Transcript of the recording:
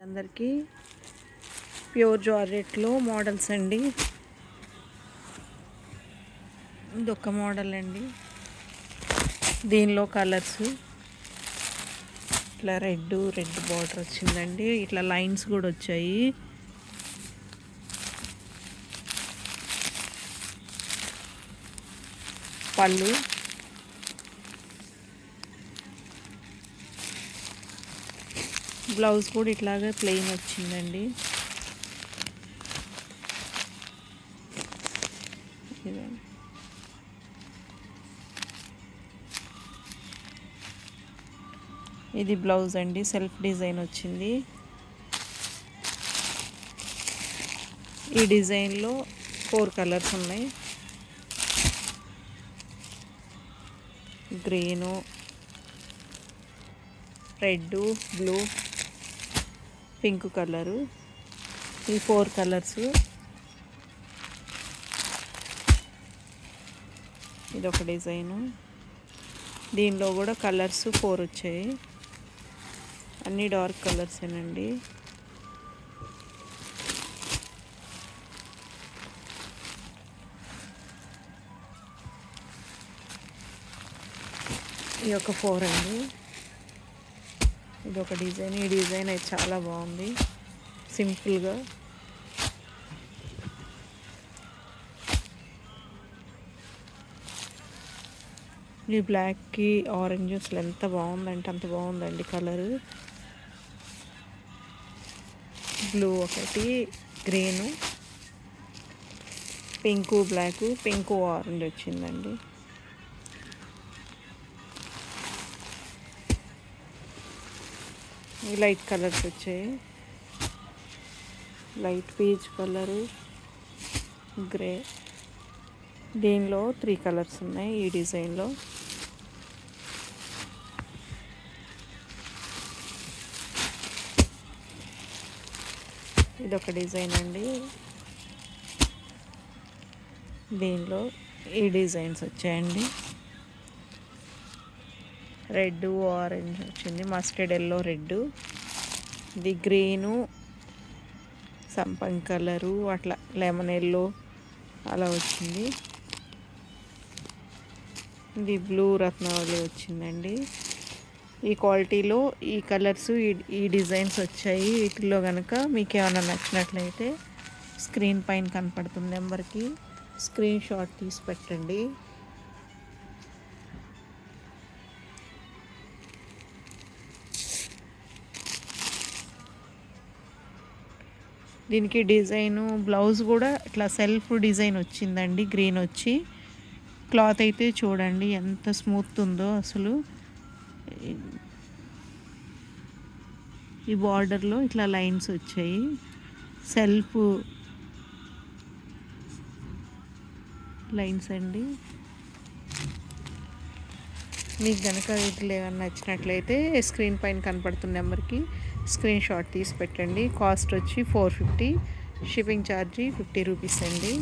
అందరికీ pure జార్జెట్లో models అండి. ఇదొక మోడల్ అండి. దీనిలో కలర్స్ ఇట్లా రెడ్ బార్డర్ వచ్చిందండి. ఇట్లా లైన్స్ కూడా వచ్చాయి. పళ్ళు బ్లౌజ్ కూడా ఇట్లాగా ప్లెయిన్ వచ్చిందండి. ఇది బ్లౌజ్ అండి, సెల్ఫ్ డిజైన్ వచ్చింది. ఈ డిజైన్లో 4 కలర్స్ ఉన్నాయి. Green, red, blue, pink colour. ఈ 4 కలర్స్. ఇదొక డిజైను. దీనిలో కూడా కలర్స్ 4 వచ్చాయి. అన్నీ డార్క్ కలర్సేనండి. ఈ యొక్క 4 అండి. ఇదొక డిజైన్. ఈ డిజైన్ అయితే చాలా బాగుంది, సింపుల్గా. ఈ బ్లాక్కి ఆరెంజ్ అసలు ఎంత బాగుందంటే అంత బాగుందండి కలరు. బ్లూ ఒకటి, green, pink, black, pink, orange వచ్చిందండి. లైట్ కలర్స్ వచ్చాయి. Light peach colour, grey. దీనిలో 3 కలర్స్ ఉన్నాయి ఈ డిజైన్లో. ఇదొక డిజైన్ అండి. దీనిలో ఈ డిజైన్స్ వచ్చాయండి. రెడ్, ఆరెంజ్ వచ్చింది, మస్టర్డ్ ఎల్లో, రెడ్. ఇది గ్రీను, సంపంగి కలరు, అట్లా లెమన్ ఎల్లో అలా వచ్చింది. ఇది బ్లూ రత్నావళి వచ్చిందండి. ఈ క్వాలిటీలో ఈ కలర్స్, ఈ డిజైన్స్ వచ్చాయి. వీటిలో కనుక మీకు ఏమైనా నచ్చినట్లయితే స్క్రీన్ పైన కనపడుతున్న నెంబర్కి స్క్రీన్ షాట్ తీసి పెట్టండి. దీనికి డిజైను బ్లౌజ్ కూడా ఇట్లా సెల్ఫ్ డిజైన్ వచ్చిందండి. గ్రీన్ వచ్చి క్లాత్ అయితే చూడండి ఎంత స్మూత్ ఉందో అసలు. ఈ బార్డర్లో ఇట్లా లైన్స్ వచ్చాయి. సెల్ఫ్ లైన్స్ అండి. మీకు కనుక వీటిలో ఏమైనా నచ్చినట్లయితే స్క్రీన్ పైన కనపడుతున్న నెంబర్కి స్క్రీన్ షాట్ తీసి పెట్టండి. కాస్ట్ వచ్చి 450, షిప్పింగ్ ఛార్జీ 50 రూపీస్ అండి.